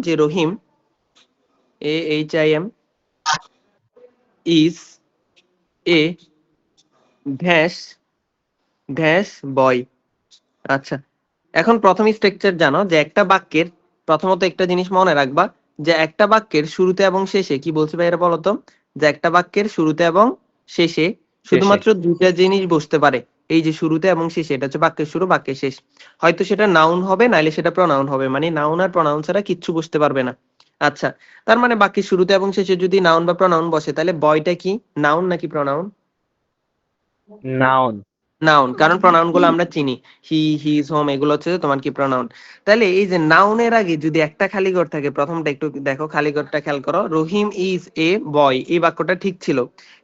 যে Rahim AHIM is a dash dash boy. আচ্ছা, এখন প্রথম স্ট্রাকচার জানো যে একটা বাক্যের প্রথমত একটা জিনিস মনে রাখবা যে একটা বাক্যের শুরুতে এবং শেষে কি বলছে ভাইরা বলতো, যে একটা বাক্যের শুরুতে এবং শেষে শুধুমাত্র দুইটা জিনিস বসতে পারে। এই যে শুরুতে এবং শেষে, এটা হচ্ছে বাক্যের শুরু বাক্যের শেষ। হয়তো সেটা নাউন হবে, নাইলে সেটা প্রনাউন হবে, মানে নাউন আর প্রনাউন ছাড়া কিচ্ছু বসতে পারবে না। আচ্ছা, তার মানে বাক্যের শুরুতে এবং শেষে যদি নাউন বা প্রনাউন বসে, তাহলে বয়টা কি নাউন নাকি প্রনাউন? নাউন। নাউন, কারণ প্রনাউন গুলো আমরা চিনি, হি, হিজ, হোম, এগুলো হচ্ছে তোমার কি প্রনাউন। তাহলে এই যে নাউনের আগে যদি একটা খালি ঘর থাকে, প্রথমটা একটু দেখো, খালি ঘরটা খেয়াল করো, রহিম ইজ এ বয়, এই বাক্যটা ঠিক ছিল,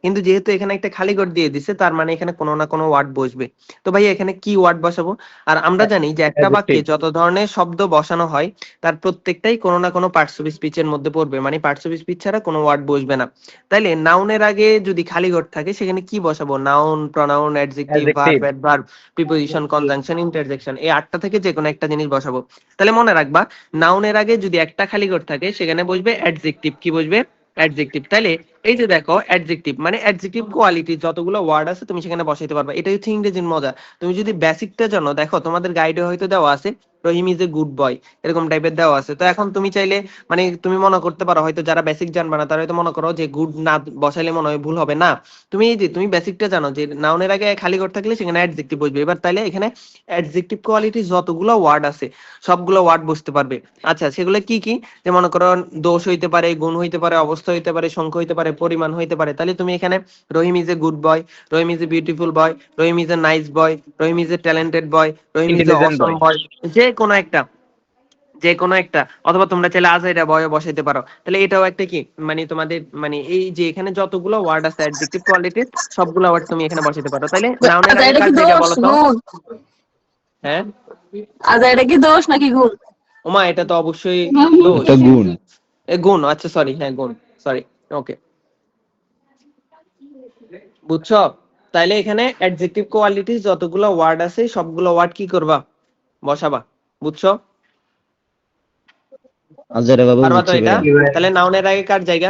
কিন্তু যেহেতু এখানে একটা খালি ঘর দিয়ে দিছে, তার মানে এখানে কোনো না কোনো ওয়ার্ড বসবে। তো ভাই এখানে কি ওয়ার্ড বসাবো? আর আমরা জানি যে একটা বাক্যে যত ধরনের শব্দ বসানো হয় তার প্রত্যেকটাই কোনো না কোনো পার্টস অফ স্পিচের মধ্যে পড়বে, মানে পার্টস অফ স্পিচ ছাড়া কোনো ওয়ার্ড বসবে না। তাইলে নাউনের আগে যদি খালি ঘর থাকে সেখানে কি বসাবো? Noun, pronoun, adjective, verb, adverb, preposition, conjunction, interjection, এই আটটা থেকে যে কোনো একটা জিনিস বসাবো। তাহলে মনে রাখবা, নাউনের আগে যদি একটা খালি ঘর থাকে সেখানে বসবে অ্যাডজেক্টিভ। কি বসবে? অ্যাডজেক্টিভ। তাহলে এই যে দেখো, অ্যাডজেক্টিভ মানে অ্যাডজেক্টিভ কোয়ালিটি যতগুলো ওয়ার্ড আছে তুমি সেখানে বসাইতে পারবা। এটাই হচ্ছে ইংরেজির মজা। তুমি যদি বেসিকটা জানো, দেখো তোমাদের গাইডে হয়তো দেওয়া আছে রহিম ইজ এ গুড বয়, এরকম টাইপের দেওয়া আছে। তো এখন তুমি চাইলে, মানে তুমি মনে করতে পারো, হয়তো যারা বেসিক জানবে না তারা হয়তো মনে করো যে গুড না বসাইলে মনে হয় ভুল হবে। না, তুমি এই যে তুমি বেসিকটা জানো যে নাউনের আগে খালি ঘর থাকলে সেখানে অ্যাডজেক্টিভ বসবে। এবার তাইলে এখানে অ্যাডজেক্টিভ কোয়ালিটি যতগুলো ওয়ার্ড আছে সবগুলো ওয়ার্ড বসতে পারবে। আচ্ছা, সেগুলো কি কি? যে মনে করো দোষ হইতে পারে, গুণ হইতে পারে, অবস্থা হইতে পারে, সংখ্যা হইতে পারে, পরিমাণ হইতে পারে। তাহলে তুমি এখানে Rahim is a good boy, Rahim is a beautiful boy, Rahim is a nice boy, Rahim is a talented boy, Rahim is a intelligent অসম বয়। বয়, যে কোনো একটা, যে কোনো একটা। অথবা তোমরা চাইলে আজাইরা বয় বসাইতে পারো। তাহলে এটাও একটা কি, মানে তোমাদের মানে এই যে এখানে যতগুলো ওয়ার্ড আছে অ্যাডজেক্টিভ কোয়ালিটির, সবগুলো ওয়ার্ড তুমি এখানে বসাইতে পারো। তাহলে নাউনের আচ্ছা, আগে এটা কার কি জায়গা দোষ বলো তো? গুণ? হ্যাঁ, আচ্ছা, এটা কি দোষ নাকি গুণ? ওমা এটা তো অবশ্যই দোষ। এটা গুণ। গুণ, আচ্ছা সরি, হ্যাঁ গুণ, সরি, ওকে, বুঝছো? তাইলে এখানে অ্যাডজেক্টিভ কোয়ালিটি যতগুলো ওয়ার্ড আছে সবগুলো ওয়ার্ড কি করবা? বসাবা। বুঝছো? আজারে বাবু পারবা তো বুঝছি এটা? ভাইয়া। তাহলে নাউনের আগে কার জায়গা?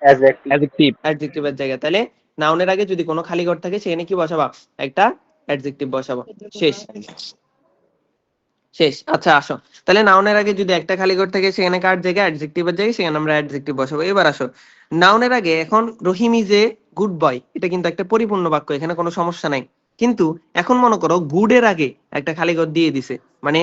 অ্যাডজেক্টিভ। অ্যাডজেক্টিভের জায়গা। তাহলে নাউনের আগে যদি কোনো খালি ঘর থাকে সেখানে কি বসাবা? একটা অ্যাডজেক্টিভ বসাবো। শেষ শেষ। আচ্ছা আসো, তাহলে নাউনের আগে যদি একটা খালি ঘর থাকে সেখানে কার জায়গা? অ্যাডজেক্টিভের জায়গায়, সেখানে আমরা অ্যাডজেক্টিভ বসাবো। এবার আসো, নাউনের আগে এখন রহিম ইজ এ গুড বয়, এটা কিন্তু একটা পরিপূর্ণ বাক্য, এখানে কোনো সমস্যা নাই। কিন্তু এখন মনে করো গুডের আগে একটা খালি ঘর দিয়ে দিছে, মানে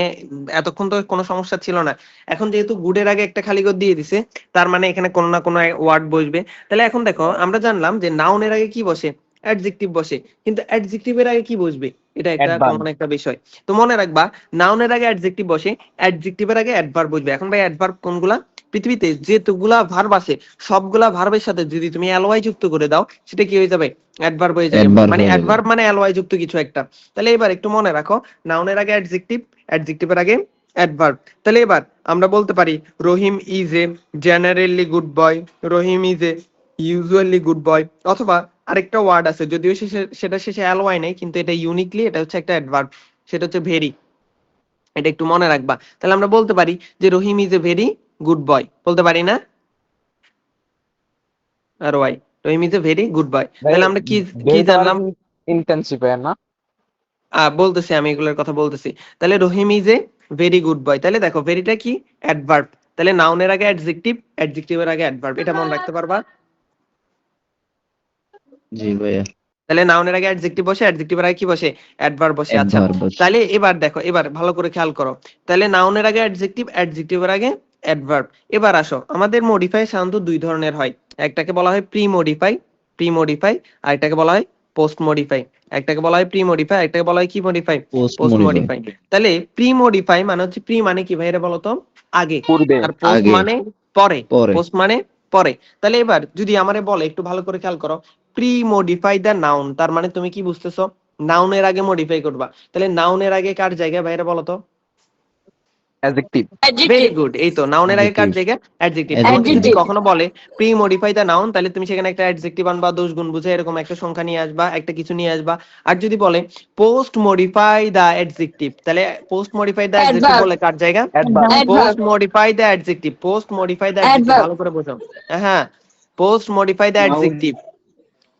এতক্ষণ তো কোনো সমস্যা ছিল না, এখন যেহেতু গুডের আগে একটা খালি ঘর দিয়ে দিছে, তার মানে এখানে কোনো না কোনো ওয়ার্ড বসবে। তাহলে এখন দেখো, আমরা জানলাম যে নাউনের আগে কি বসে? অ্যাডজেক্টিভ বসে, কিন্তু অ্যাডজেক্টিভের আগে কি বসবে? এটা একটা অ্যাডভার্ব। কমন একটা বিষয়। তো মনে রাখবা, নাউনের আগে অ্যাডজেক্টিভ বসে, অ্যাডজেক্টিভের আগে অ্যাডভার্ব বসবে। এখন ভাই অ্যাডভার্ব কোনগুলা? পৃথিবীতে যেতগুলা ভার্ব আছে সবগুলা ভার্বের সাথে যদি তুমি এলওয়াই যুক্ত করে দাও, সেটা কি হয়ে যাবে? অ্যাডভার্ব হয়ে যাবে। অ্যাডভার্ব মানে হয়ে যাবে। অ্যাডভার্ব মানে এলওয়াই যুক্ত কিছু একটা। তাহলে এবার একটু মনে রাখো, নাউনের আগে অ্যাডজেক্টিভ, অ্যাডজেক্টিভের আগে অ্যাডভার্ব। তাহলে এবার আমরা বলতে পারি Rahim is a generally good boy, Rahim is a usually good boy. অথবা আরেকটা ওয়ার্ড আছে, যদিও সেটা শেষে এলওয়াই নেই, কিন্তু এটা ইউনিকলি, এটা হচ্ছে একটা অ্যাডভার্ব, সেটা হচ্ছে ভেরি। এটা একটু মনে রাখবা। তাহলে আমরা বলতে পারি যে Rahim is a very good boy, বলতে পারি না? আর ওয়াই, Rahim is a very good boy. ভাই তাহলে আমরা কি কি ভেরিটা জানলাম? ইন্টেন্সিফায়ার না? বলতেছি, আমি এগুলোর কথা বলতেছি। তাহলে Rahim is a very good boy, তাহলে দেখো ভেরিটা কি? অ্যাডভার্ব। তাহলে নাউনের আগে অ্যাডজেক্টিভ, অ্যাডজেক্টিভের আগে অ্যাডভার্ব, এটা মনে রাখতে পারবা? জি ভাইয়া। তাহলে নাউনের আগে অ্যাডজেক্টিভ বসে, অ্যাডজেক্টিভের আগে কি বসে? অ্যাডভার্ব বসে। আচ্ছা, অ্যাডভার্ব বসে। তাহলে এবার দেখো, এবার ভালো করে খেয়াল করো। তাহলে নাউনের আগে অ্যাডজেক্টিভ, অ্যাডজেক্টিভের আগে অ্যাডভার্ব। এবার আসো, আমাদের মডিফাই সাধারণত দুই ধরনের হয়। একটাকে বলা হয় প্রি মডিফাই, প্রি মডিফাই, আর একটাকে বলা হয় পোস্ট মডিফাই। একটাকে বলা হয় প্রি মডিফাই, একটাকে বলা হয় কি modify? Post post modify. Modify. তাহলে প্রি মডিফাই মানে হচ্ছে, প্রি মানে কি ভাই, এটা বলো তো? আগে। পূর্বে। আর পোস্ট আগে। মানে পরে। পরে। পোস্ট মানে পরে। তাহলে এবার যদি আমারে বলে, একটু ভালো করে খেয়াল করো, প্রি মডিফাই দ্য নাউন, তার মানে তুমি কি বুঝতেছো? নাউনের আগে মডিফাই করবা। তাহলে নাউনের আগে কার জায়গা ভাইরা বলো তো? অ্যাডজেক্টিভ। ভেরি অ্যাডজেক্টিভ গুড, এই তো নাউনের আগে কার অ্যাডজেক্টিভ। জায়গা অ্যাডজেক্টিভ। তোমাকে যদি অ্যাডজেক্টিভ কখনো বলে প্রি মডিফাই দ্য নাউন, তাহলে তুমি সেখানে একটা অ্যাডজেক্টিভ আনবা, দোষ গুণ বুঝে এরকম একটা সংখ্যা নিয়ে আসবা, একটা কিছু নিয়ে আসবা। আর যদি বলে পোস্ট মডিফাই দ্য অ্যাডজেক্টিভ, তাহলে post modify the adjective adverb বলে কার জায়গা adverb. Post adverb modify the adjective, post modify the adjective, adverb ভালো করে বোঝো। হ্যাঁ, পোস্ট মডিফাই দ্য অ্যাডজেক্টিভ,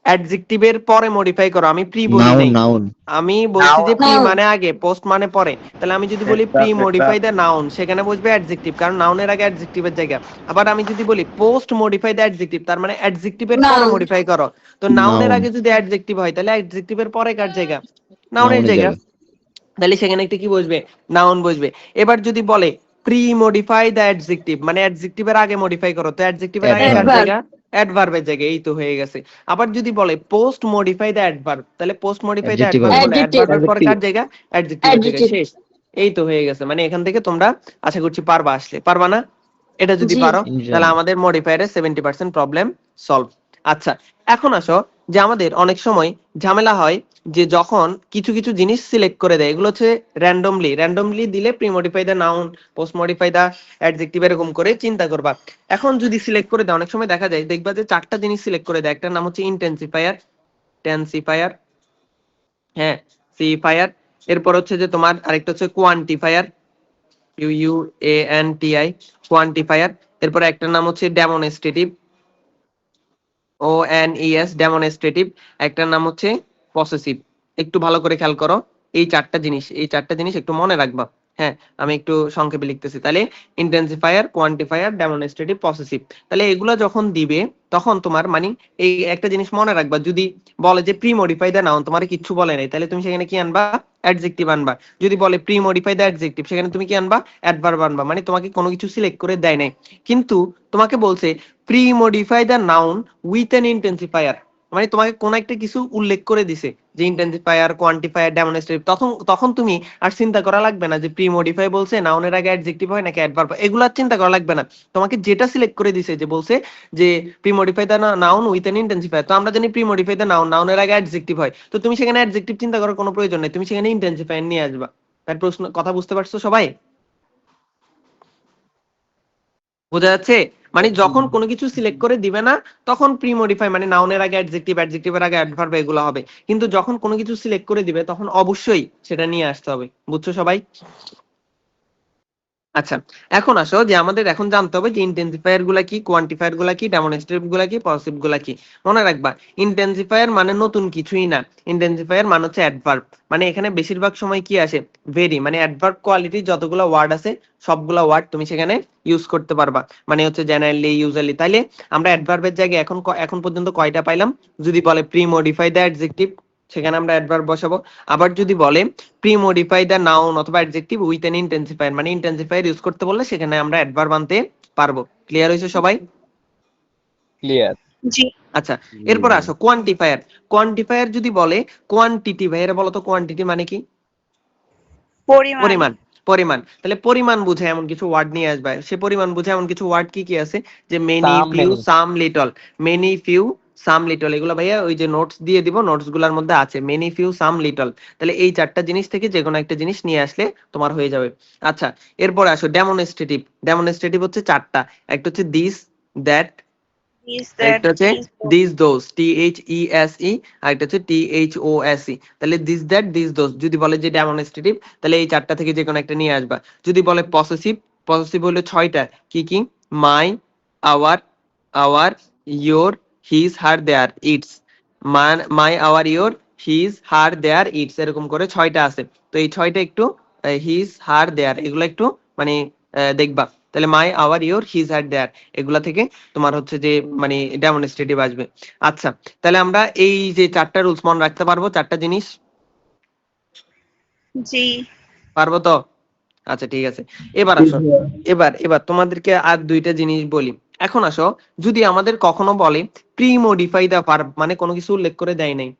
অ্যাডজেক্টিভের পরে মডিফাই করো। আমি প্রি বলি নাউন নাই, নাউন আমি বলছি যে প্রি নাউন মানে আগে, পোস্ট মানে পরে। তাহলে আমি যদি বলি প্রি মডিফাই দ্য নাউন, সেখানে বসবে অ্যাডজেক্টিভ, কারণ নাউনের আগে অ্যাডজেক্টিভের জায়গা। আবার আমি যদি বলি পোস্ট মডিফাই দ্য অ্যাডজেক্টিভ, তার মানে অ্যাডজেক্টিভের পরে নাউন মডিফাই করো। তো নাউনের নাউন আগে যদি অ্যাডজেক্টিভ হয়, তাহলে অ্যাডজেক্টিভের পরে কার জায়গা নাউনের নাউনের জায়গা। জায়গা। তাহলে সেখানে একটা কি বসবে নাউন বসবে। এবার যদি বলে প্রি মডিফাই দ্য অ্যাডজেক্টিভ, মানে অ্যাডজেক্টিভের আগে মডিফাই করো, তো অ্যাডজেক্টিভের আগে কার অ্যাডভার্ব। অ্যাডভার্ব জায়গা অ্যাডভার্বের জায়গায়, এই তো হয়ে গেছে। আবার যদি বলে পোস্ট মডিফাই দ্য অ্যাডভার্ব, তাহলে post modify the adjective adverb হবে। বলে অ্যাডজেক্টিভ অ্যাডভার্বের পরে কার জায়গা অ্যাডজেক্টিভের জায়গায়, অ্যাডজেক্টিভ শেষ। এই তো হয়ে গেছে। মানে এখান থেকে তোমরা আশা করছি পারবা, আসলে পারবা না এটা যদি জি পারো, তাহলে ইনশাআল্লাহ। আমাদের মডিফায়ারের 70% প্রবলেম সলভ। আচ্ছা, এখন আসো যে আমাদের অনেক সময় ঝামেলা হয় যে যখন কিছু কিছু জিনিস সিলেক্ট করে দেয়, এগুলো হচ্ছে র্যান্ডমলি দিলে pre modify the noun, post modify the adjective, এরকম করে চিন্তা করবা। এখন যদি সিলেক্ট করে দেয়, অনেক সময় দেখা যায় দেখবা যে চারটা জিনিস সিলেক্ট করে দেয়। একটার নাম হচ্ছে ইন্টেন্সিফায়ার, টেন্সিফায়ার, হ্যাঁ, সিফায়ার। এরপর হচ্ছে যে তোমার আরেকটা হচ্ছে কোয়ান্টিফায়ার, QUANTI, কোয়ান্টিফায়ার। এরপরে একটার নাম হচ্ছে ডেমনস্ট্রেটিভ, ONES, ডেমনস্ট্রেটিভ। একটার নাম হচ্ছে পসেসিভ। একটু ভালো করে খেয়াল করো, এই চারটা জিনিস একটু মনে রাখবা। হ্যাঁ, আমি একটু সংক্ষেপে লিখতেছি। তাহলে ইন্টেন্সিফায়ার, কোয়ান্টিফায়ার, ডেমনস্ট্রেটিভ, পসেসিভ। তাহলে এগুলা যখন দিবে, তখন তোমার মানে এই একটা জিনিস মনে রাখবা, যদি বলে যে প্রি মডিফাই দা নাউন, তোমার কিচ্ছু বলে নাই, তাহলে তুমি সেখানে কি আনবা অ্যাডজেক্টিভ আনবা। যদি বলে প্রি মডিফাই দা অ্যাডজেক্টিভ, সেখানে তুমি কি আনবা অ্যাডভার্ব আনবা। মানে তোমাকে কোনো কিছু সিলেক্ট করে দেয় নাই, কিন্তু তোমাকে বলছে pre modify the noun with an intensifier, মানে তোমাকে কোন একটা কিছু উল্লেখ করে দিছে যে ইন্টেন্সিফায়ার, কোয়ান্টিফায়ার, ডেমনস্ট্রেটিভ। তখন তখন তুমি আর চিন্তা করা লাগবে না যে প্রি মডিফাই বলছে নাউনের আগে অ্যাডজেক্টিভ হয় নাকি অ্যাডভার্ব, এগুলো আর চিন্তা করা লাগবে না। তোমাকে যেটা সিলেক্ট করে দিছে, যে বলছে যে pre modify the noun with an intensifier, তো আমরা জানি প্রি মডিফাই দা নাউন, নাউনের আগে অ্যাডজেক্টিভ হয়, তো তুমি সেখানে অ্যাডজেক্টিভ চিন্তা করার কোনো প্রয়োজন নেই, তুমি সেখানে ইন্টেন্সিফায়ার নিয়ে আসবা। তার প্রশ্ন, কথা বুঝতে পারছো সবাই? বোঝা যাচ্ছে? মানে যখন কোনো কিছু সিলেক্ট করে দিবে না, তখন প্রি মডিফাই মানে নাউনের আগে অ্যাডজেক্টিভ, অ্যাডজেক্টিভের আগে অ্যাডভার্ব, এগুলো হবে। কিন্তু যখন কোনো কিছু সিলেক্ট করে দিবে, তখন অবশ্যই সেটা নিয়ে আসতে হবে। বুঝছো সবাই? আচ্ছা, এখন আসো যে আমাদের এখন জানতে হবে যে ইন্টেন্সিফায়ার গুলা কি, কোয়ান্টিফায়ার গুলা কি, ডেমনস্ট্রেটিভ গুলা কি, পসিভ গুলা কি। মনে রাখবা, ইন্টেন্সিফায়ার মানে নতুন কিছুই না, ইন্টেন্সিফায়ার মানে হচ্ছে অ্যাডভার্ব। মানে এখানে বেশিরভাগ সময় কি আসে, ভেরি, মানে অ্যাডভার্ব কোয়ালিটি যতগুলো ওয়ার্ড আছে, সবগুলা ওয়ার্ড তুমি সেখানে ইউজ করতে পারবা। মানে হচ্ছে জেনারেলি, ইউজুয়ালি। তাইলে আমরা অ্যাডভার্বের জায়গায় এখন এখন পর্যন্ত কয়টা পাইলাম? যদি বলে প্রি মডিফাই দ্য অ্যাডজেক্টিভ, সেখানে আমরা অ্যাডভার্ব বসাবো। আবার যদি বলে প্রি মডিফাই দ্য নাউন অথবা অ্যাডজেক্টিভ উইথ এন ইন্টেন্সিফায়ার, মানে ইন্টেন্সিফায়ার ইউজ করতে বললে সেখানে আমরা অ্যাডভার্ব আনতে পারবো। ক্লিয়ার হয়েছে সবাই? ক্লিয়ার। জি আচ্ছা, এরপর আসো কোয়ান্টিফায়ার। কোয়ান্টিফায়ার যদি বলে কোয়ান্টিটি, ভাইয়েরা বলো তো কোয়ান্টিটি মানে কি? পরিমাণ পরিমাণ। পরিমাণ, তাহলে পরিমাণ বুঝে এমন কিছু ওয়ার্ড নিয়ে আসবে। সে পরিমাণ বুঝে এমন কিছু ওয়ার্ড কি কি আছে, যে মেনি, সাম ফিউ, মেনি। সাম, লিটল। মেনি, ফিউ, সাম, লিটল, এগুলো ভাইয়া ওই যে নোটস দিয়ে দিব, নোটস গুলার মধ্যে আছে মেনি, ফিউ, সাম, লিটল। তাহলে এই চারটা জিনিস থেকে যে কোনো একটা জিনিস নিয়ে আসলে তোমার হয়ে যাবে। আচ্ছা, এরপরে আসো ডেমনস্ট্রেটিভ। ডেমনস্ট্রেটিভ হচ্ছে চারটা, একটা হচ্ছে দিস, দ্যাট, is একটা that হচ্ছে is দিস, দোজ, THESE, আর একটা হচ্ছে THOSE। তাহলে দিস, দ্যাট, দিস, দোজ যদি বলে যে ডেমনস্ট্রেটিভ, তাহলে এই চারটা থেকে যে কোনো একটা নিয়ে আসবা। যদি বলে পসেসিভ, পসেসিভ হলো ছয়টা, কি কি? My, our, our, your, his, her, their, its. My, our, your, his, her, their, its, এরকম করে ছয়টা আছে। তো এই ছয়টা একটু হিজ, হার, দেয়ার, এগুলো একটু মানে দেখবা। তাহলে মাই, আওয়ার, ইয়োর, হিজ, হার, দেয়ার, এগুলা থেকে তোমার হচ্ছে যে মানে ডেমনস্ট্রেটিভ আসবে। আচ্ছা, তাহলে আমরা এই যে চারটা রুলস মনে রাখতে পারবো, চারটা জিনিস জি পারবো তো? আচ্ছা, ঠিক আছে। এবার আসো, এবার এবার তোমাদেরকে আর দুইটা জিনিস বলি। এখন আসো, যদি আমাদের কখনো বলে প্রি মডিফাই দা ভার্ব, মানে কোনো কিছু উল্লেখ করে দেয় নাই,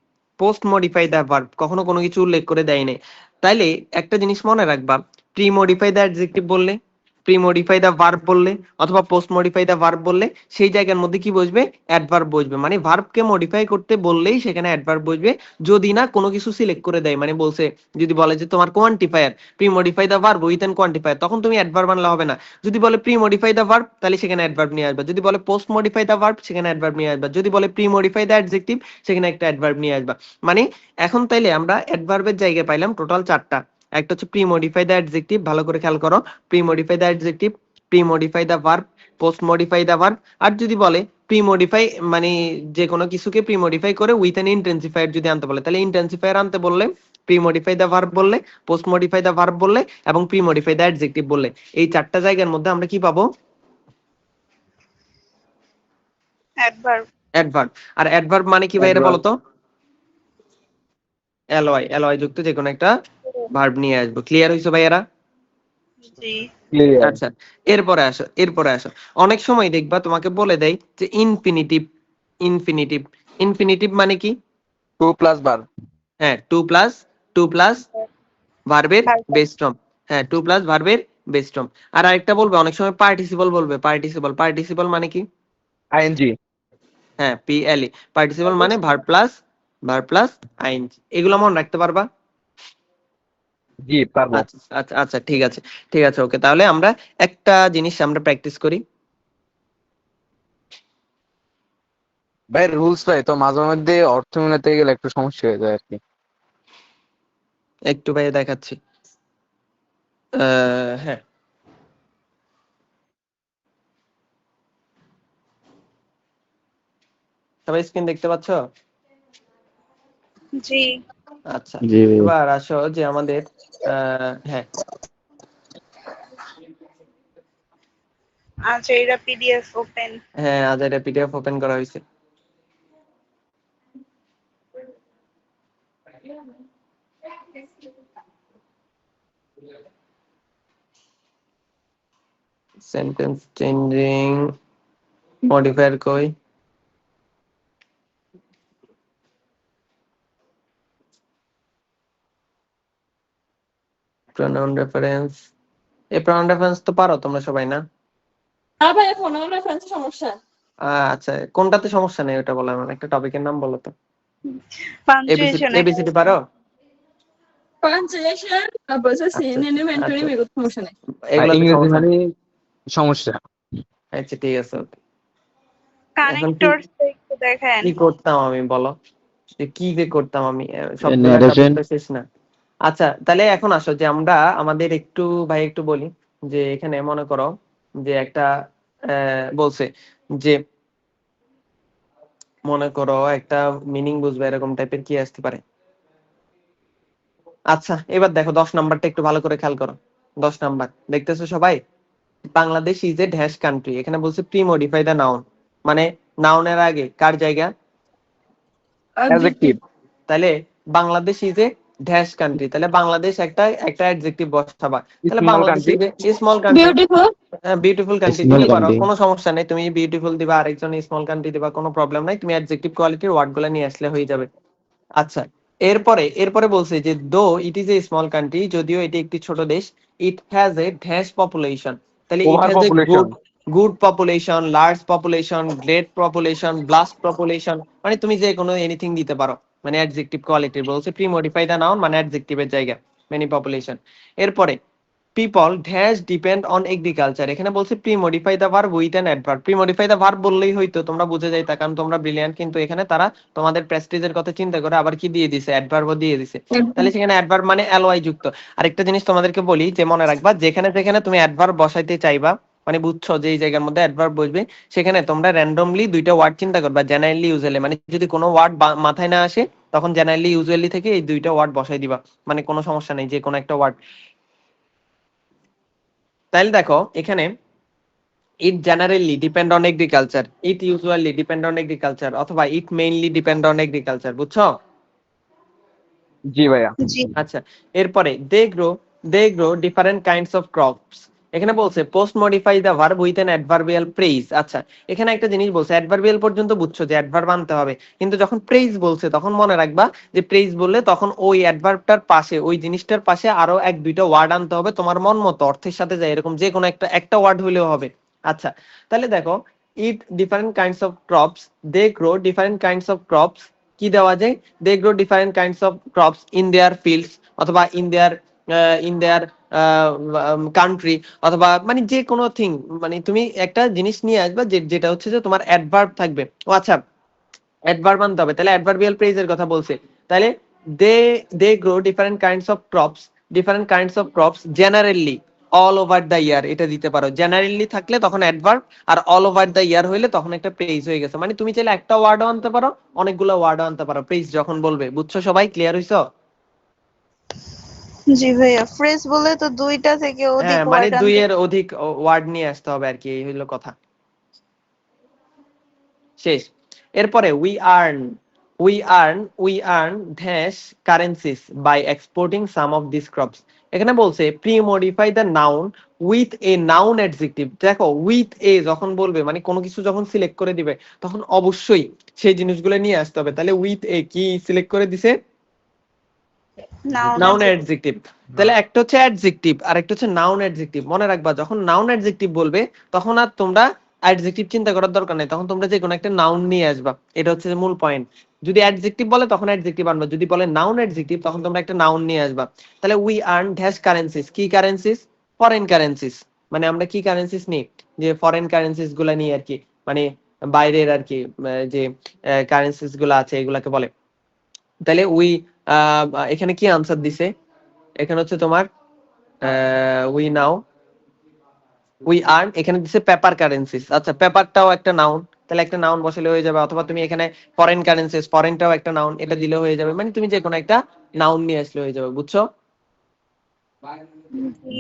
পোস্ট মডিফাই দা ভার্ব, কখনো কোনো কিছু উল্লেখ করে দেয় নাই, তাইলে একটা জিনিস মনে রাখবা, প্রি মডিফাই দা অ্যাডজেক্টিভ বললে প্রি মডিফাই দা ভার্ব বললে অথবা পোস্ট মডিফাই দা ভার্ব বললে সেই জায়গার মধ্যে কি বসবে, অ্যাডভার্ব বসবে। মানে ভার্বকে মডিফাই করতে বললেই সেখানে অ্যাডভার্ব বসবে, যদি না কোনো কিছু সিলেক্ট করে দেয়। মানে বলছে, যদি বলে যে তোমার quantifier pre modify the verb with an quantifier, তখন তুমি অ্যাডভার্ব আনলে হবে না। যদি বলে প্রি মডিফাই দা ভার্ব, তাহলে সেখানে অ্যাডভার্ব নিয়ে আসবা। যদি বলে পোস্ট মডিফাই দা ভার্ব, সেখানে অ্যাডভার্ব নিয়ে আসবা। যদি বলে প্রি মডিফাই দা অ্যাডজেক্টিভ, সেখানে একটা অ্যাডভার্ব নিয়ে আসবা। মানে এখন তাইলে আমরা অ্যাডভার্বের জায়গায় পাইলাম টোটাল 4টা। একটা হচ্ছে প্রি মডিফাই দা অ্যাডজেক্টিভ, ভালো করে খেয়াল করো, pre modify the adjective, pre modify the verb, post modify the verb. আর যদি বলে প্রি মডিফাই মানে যে কোনো কিছুকে প্রি মডিফাই করে উইথ এন ইন্টেন্সিফায়ার যদি আনতে বলে, তাহলে ইন্টেন্সিফায়ার আনতে বললে প্রি মডিফাই দা ভার্ব বললে, পোস্ট মডিফাই দা ভার্ব বললে এবং প্রি মডিফাই দা অ্যাডজেক্টিভ বললে। এই 4টা জায়গার মধ্যে আমরা কি পাবো, অ্যাডভার্ব। অ্যাডভার্ব। আর অ্যাডভার্ব মানে কি ভাইরা Adverb. বলো তো, এলওয়াই যুক্ত যে কোনো একটা ভার্ব নিয়ে আসবো। ক্লিয়ার হইছো ভাইয়ারা? জি। Clear. আচ্ছা, এরপরে আসো অনেক সময় দেখবা তোমাকে বলে দেয় যে ইনফিনিটিভ। ইনফিনিটিভ ইনফিনিটিভ মানে কি? 2 plus verb. হ্যাঁ, টু প্লাস ভার্বের Verb. Base form. হ্যাঁ, টু প্লাস ভার্বের বেস ফর্ম। আর আরেকটা বলবে, অনেক সময় পার্টিসিপল বলবে। পার্টিসিপল মানে কি? ing. হ্যাঁ, পিএলই। পার্টিসিপল মানে ভার্ব প্লাস আইএনজি। এগুলো মনে রাখতে পারবা? জি পারবো। আচ্ছা আচ্ছা আচ্ছা, ঠিক আছে ঠিক আছে, ওকে। তাহলে আমরা একটা জিনিস আমরা প্র্যাকটিস করি। ভাই রুলস ভাই তো মাঝে মধ্যে অর্থ মিলাতে গেলে একটু সমস্যা হয়ে যায় আর কি। একটু ভাই দেখাচ্ছি। হ্যাঁ, সবাই স্ক্রিন দেখতে পাচ্ছ? জি। আচ্ছা, জি এবার আসো যে আমাদের হ্যাঁ, আচ্ছা, এটা পিডিএফ ওপেন। হ্যাঁ আজ এটা পিডিএফ ওপেন করা হয়েছে। সেন্টেন্স চেঞ্জিং মডিফায়ার কই? Pronoun reference. এই প্রনাউন রেফারেন্স তো পারো তোমরা সবাই না? ভাই ফোন রেফারেন্স সমস্যা। আচ্ছা, কোনটাতে সমস্যা নেই ওটা বলো, আমার একটা টপিকের নাম বলো তো। পাঞ্চুয়েশন। এবিসিডি পারো? পাঞ্চুয়েশন তারপর সিএনএন এর মেন্টরিং আচ্ছা, এগুলো সমস্যা নেই। এগুলোতে ইংরেজি সমস্যা মানে নেই। সমস্যা। আচ্ছা ঠিক আছে, okay. কানেক্টরস একটু দেখেন। কি করতাম আমি বলো, যে কি যে করতাম আমি, সবগুলো Narration. topic তো শেষ না। আচ্ছা, তাহলে এখন আসো যে আমরা আমাদের একটু ভাই একটু বলি, যে এখানে মনে করো যে একটা বলছে যে মনে করো একটা মিনিং বুঝবে এরকম টাইপের কি আসতে পারে। আচ্ছা, এবার দেখো 10 নাম্বারটা একটু ভালো করে খেয়াল করো। 10 নাম্বার দেখতেছো সবাই? Bangladesh is a dash country, এখানে বলছে প্রি মডিফাই দা নাউন, মানে নাউনের আগে কার জায়গা? অ্যাডজেক্টিভ। তাহলে Bangladesh is a dash country, তাহলে বাংলাদেশ একটা অ্যাডজেক্টিভ বসাবা। তাহলে small Bangladesh country. Is a small country. Beautiful. Beautiful country small দিতে পারো, কান্ট্রি। কোনো সমস্যা নেই। তুমি বিউটিফুল দিবা, আরেকজন স্মল কান্ট্রি দিবা, কোনো প্রবলেম নাই। তুমি অ্যাডজেক্টিভ কোয়ালিটির ওয়ার্ড গুলো নিয়ে আসলে হয়ে যাবে। আচ্ছা, এরপরে বলছে যে though it is a small country, যদিও এটি একটি ছোট দেশ, it has a dash population. তাহলে it over has a population. Good population, large population, great population, blast population, মানে তুমি যে কোনো এনিথিং দিতে পারো। মানে অ্যাডজেক্টিভ কোয়ালিটির বলছে প্রি মডিফাই দা নাউন, মানে অ্যাডজেক্টিভের জায়গা মেনি পপুলেশন। এরপরে people dash depend on agriculture, এখানে বলছে pre modify the verb with an adverb. Pre modify the verb বললেই হয়তো তোমরা বুঝে যাইতা, কারণ তোমরা ব্রিলিয়ান্ট। কিন্তু এখানে তারা তোমাদের প্রেস্টিজের কথা চিন্তা করে আবার কি দিয়ে দিছে, অ্যাডভার্বও দিয়ে দিছে। তাহলে সেখানে অ্যাডভার্ব মানে এলওয়াই যুক্ত। আরেকটা জিনিস তোমাদেরকে বলি, যে মনে রাখবা যেখানে যেখানে তুমি অ্যাডভার্ব বসাইতে চাইবা, মানে বুঝছো যে এই জায়গার মধ্যে অ্যাডভার্ব বসবে, সেখানে তোমরা র্যান্ডমলি দুইটা ওয়ার্ড চিন্তা করবা, জেনারেলি ইউজুয়ালি। মানে যদি কোনো ওয়ার্ড মাথায় না আসে, তখন জেনারেলি ইউজুয়ালি থেকে এই দুইটা ওয়ার্ড বসাই দিবা, মানে কোনো সমস্যা নেই, যে কোনো একটা ওয়ার্ড। তাহলে দেখো এখানে it generally depend on agriculture, it usually depend on agriculture, অথবা it mainly depend on agriculture, বুঝছো? জি ভাইয়া। জি। আচ্ছা, এরপরে they grow different kinds of crops, এখানে বলছে post modify the verb with N adverbial praise. আচ্ছা, এখানে একটা জিনিস বলছে, অ্যাডভার্বিয়াল পর্যন্ত বুঝছো যে অ্যাডভার্ব আনতে হবে, কিন্তু যখন প্রেইজ বলছে তখন মনে রাখবা যে প্রেইজ বললে তখন ওই অ্যাডভার্বটার পাশে, ওই জিনিসটার পাশে আরো এক দুইটা ওয়ার্ড আনতে হবে তোমার মন মতো অর্থের সাথে যায়, এরকম যে কোনো একটা একটা ওয়ার্ড হইলেও হবে। আচ্ছা, তাহলে দেখো, it different kinds of crops, they grow different kinds of crops, কি দেওয়া যায়, they grow different kinds of crops in their fields, অথবা ইন দেয়ার কান্ট্রি, অথবা মানে যে কোনো থিং, মানে তুমি একটা জিনিস নিয়ে আসবা যেটা হচ্ছে যে তোমার অ্যাডভার্ব থাকবে। ও আচ্ছা, অ্যাডভার্ব আনতে হবে, তাহলে অ্যাডভার্বিয়াল প্রেইজের কথা বলছে। তাহলে they they grow different kinds of crops generally all over the year, এটা দিতে পারো। জেনারেলি থাকলে তখন অ্যাডভার্ব, আর অল ওভার দ্য ইয়ার হইলে তখন একটা প্রেইজ হয়ে গেছে। মানে তুমি চাইলে একটা ওয়ার্ডও আনতে পারো, অনেকগুলো ওয়ার্ডও আনতে পারো প্রেইজ যখন বলবে। বুঝছো সবাই? ক্লিয়ার হইছো? জি ভাইয়া, ফ্রেজ বলে তো দুইটা থেকে অধিক হ্যাঁ, মানে ওয়ার্ড আনতে দুইয়ের অধিক ওয়ার্ড নিয়ে আসতে হবে আর কি, এই হইলো কথা। শেষ। এরপরে we earn dash currencies by exporting some of this crops. এখানে বলছে pre modify the noun with a noun adjective. দেখো, উইথ এ যখন বলবে মানে কোনো কিছু যখন সিলেক্ট করে দিবে তখন অবশ্যই সেই জিনিসগুলো নিয়ে আসতে হবে। তাহলে উইথ এ কি সিলেক্ট করে দিছে? Noun noun adjective. তাহলে একটা হচ্ছে অ্যাডজেক্টিভ আর একটা হচ্ছে নাউন অ্যাডজেক্টিভ। মনে রাখবা, যখন নাউন অ্যাডজেক্টিভ বলবে তখন আর তোমরা অ্যাডজেক্টিভ চিন্তা করার দরকার নেই, তখন তোমরা যে কোনো একটা নাউন নিয়ে আসবা। এটা হচ্ছে মূল পয়েন্ট। যদি অ্যাডজেক্টিভ বলে তখন অ্যাডজেক্টিভ আনবা, যদি বলে নাউন অ্যাডজেক্টিভ তখন তোমরা একটা নাউন নিয়ে আসবা। তাহলে উই আর্ন ড্যাশ কারেন্সিস, কি কারেন্সিস? Foreign currencies. মানে আমরা কি কারেন্সিস নিই? যে ফরেন কারেন্সিস গুলা নিই আর কি, মানে বাইরের আর কি, যে কারেন্সিস গুলা আছে এগুলাকে বলে। তাহলে এখানে কি আনসার দিছে? এখানে হচ্ছে তোমার উই আর্ন, এখানে দিছে পেপার কারেন্সিস। আচ্ছা, পেপারটাও একটা নাউন, তাহলে একটা নাউন বসালে হয়ে যাবে। অথবা তুমি এখানে ফরেন কারেন্সিস, ফরেনটাও একটা নাউন, এটা দিলে হয়ে যাবে। মানে তুমি যে কোনো একটা নাউন নিয়ে আসলে হয়ে যাবে। বুঝছো?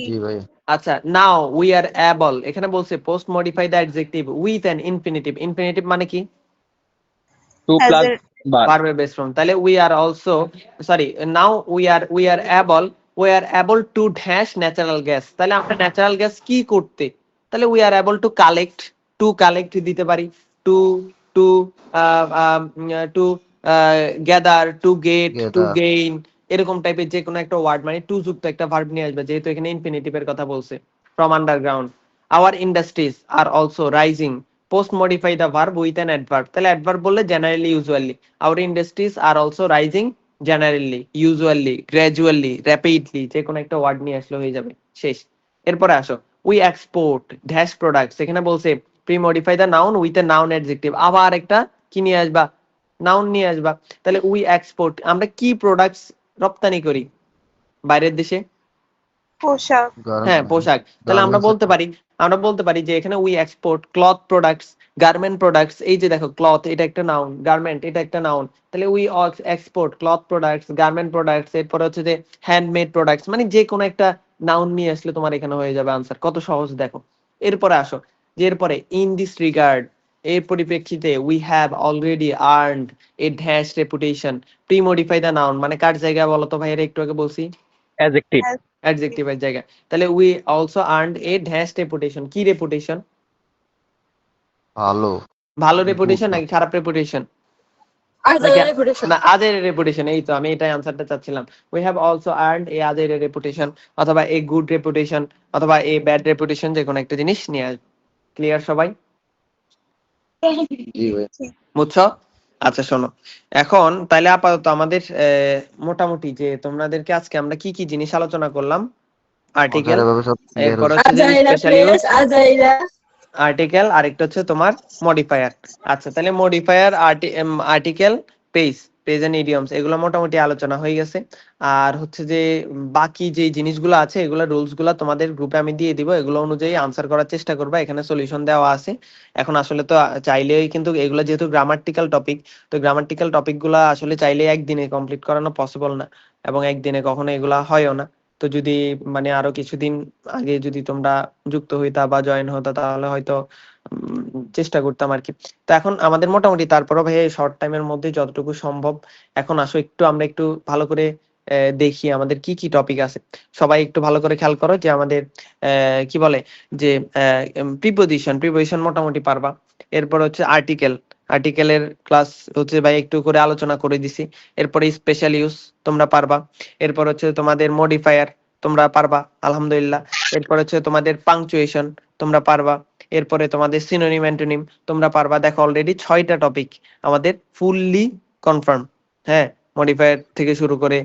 জি ভাই। আচ্ছা, নাও উই আর অ্যাবল, এখানে বলছে post modify the adjective with an infinitive. Infinitive মানে কি? টু অ্যাজ প্লাস এ বার। ভার্বের বেস ফর্ম। তাহলে now we are able to dash natural gas. তাহলে আমরা ন্যাচারাল গ্যাস কি করতে, তাহলে we are able to collect দিতে পারি, to to to gather, to get, to gather. Gain, এরকম টাইপের যে কোনো একটা ওয়ার্ড, মানে টু যুক্ত একটা ভার্ব নিয়ে আসবে, যেহেতু এখানে ইনফিনিটিভের কথা বলছে। From underground, our industries are also rising, post modify the verb with an adverb. তাহলে অ্যাডভার্ব বললে generally, usually. Our industries are also rising, generally, usually, gradually, rapidly, যে কোনো একটা ওয়ার্ড নিয়ে আসলে হয়ে যাবে। শেষ। এরপরে আসো, উই এক্সপোর্ট ড্যাশ প্রোডাক্টস। এখানে বলছে pre modify the noun with a noun adjective. আবার একটা কি নিয়ে আসবা? নাউন নিয়ে আসবা। তাহলে উই এক্সপোর্ট, আমরা কি প্রোডাক্টস রপ্তানি করি বাইরের দেশে? পোশাক। হ্যাঁ, পোশাক। তাহলে আমরা বলতে পারি যে এখানে we export cloth products, garment products. এই যে দেখো, ক্লথ এটা একটা নাউন, গার্মেন্ট এটা একটা নাউন। তাহলে we export cloth products, garment products, এরপরে হচ্ছে যে হ্যান্ডমেড প্রোডাক্টস। মানে যে কোনো একটা নাউন নিয়ে আসলে তোমার এখানে হয়ে যাবে আনসার। কত সহজ দেখো। এরপরে আসো, যে এরপরে ইন দিস রিগার্ড, এর পরিপ্রেক্ষিতে we have already earned a dash reputation. Pre modify the noun মানে কার জায়গায় বলো তো ভাইয়েরা, একটু আগে বলছি অ্যাডজেক্টিভ। অ্যাডজেক্টিভের জায়গায়। তাহলে we also earned a dash reputation. কি রেপুটেশন? ভালো। ভালো রেপুটেশন নাকি খারাপ রেপুটেশন? আর নাকি রেপুটেশন। না, আজের রেপুটেশন। এই তো আমি এটাই আনসারটা চাচ্ছিলাম। We have also earned a huge reputation, অথবা এ গুড রেপুটেশন, অথবা এ ব্যাড রেপুটেশন, যে কোনো একটা জিনিস নিয়ে আসবে। ক্লিয়ার সবাই? জি ভাই। বুঝছো? আচ্ছা শোনো, এখন তাহলে আপাতত আমাদের মোটামুটি যে তোমাদেরকে আজকে আমরা কি কি জিনিস আলোচনা করলাম, আর্টিকেল, মজার ভাবে সব ক্লিয়ার এরপর হচ্ছে। হচ্ছে যে আজাইরা স্পেশাল ইউজ, প্লেস আজাইরা। আর্টিকেল, আরেকটা হচ্ছে তোমার মডিফায়ার। আচ্ছা, তাহলে মডিফায়ার, আর্টিকেল, প্রেজেন্ট ইডিয়মস, এগুলো মোটামুটি আলোচনা হয়ে গেছে। আর হচ্ছে যে বাকি যে জিনিসগুলো আছে এগুলো রুলস গুলা তোমাদের গ্রুপে আমি দিয়ে দিব, এগুলো অনুযায়ী আনসার করার চেষ্টা করবা। এখানে সলিউশন দেওয়া আছে। এখন আসলে তো চাইলেই কিন্তু এগুলো যেহেতু গ্রামাটিক্যাল টপিক, তো গ্রামাটিক্যাল টপিক গুলা আসলে চাইলে একদিনে কমপ্লিট করানো পসিবল না, এবং একদিনে কখনো এগুলা হয়ও না। তো যদি মানে আরো কিছুদিন আগে যদি তোমরা যুক্ত হইতা বা জয়েন হতা তাহলে হয়তো চেষ্টা করতাম আর কি। তো এখন আমাদের মোটামুটি তারপরও ভাই শর্ট টাইমের মধ্যে যতটুকু সম্ভব, এখন আসো একটু আমরা একটু ভালো করে দেখি আমাদের কি কি টপিক আছে। সবাই একটু ভালো করে খেয়াল করো যে আমাদের কি বলে যে প্রিপোজিশন মোটামুটি পারবা। এরপর হচ্ছে আর্টিকেলের ক্লাস হচ্ছে ভাই একটু করে আলোচনা করে দিছি। এরপরে স্পেশাল ইউজ তোমরা পারবা। এরপর হচ্ছে তোমাদের মডিফায়ার তোমরা পারবা আলহামদুলিল্লাহ। এরপর হচ্ছে তোমাদের পাংচুয়েশন তোমরা পারবা। এরপরে তোমাদের সিনোনিম অ্যান্টোনিম তোমরা পারবা। দেখো অলরেডি 6টা টপিক আমাদের ফুললি কনফার্ম। হ্যাঁ, মডিফায়ার থেকে শুরু করে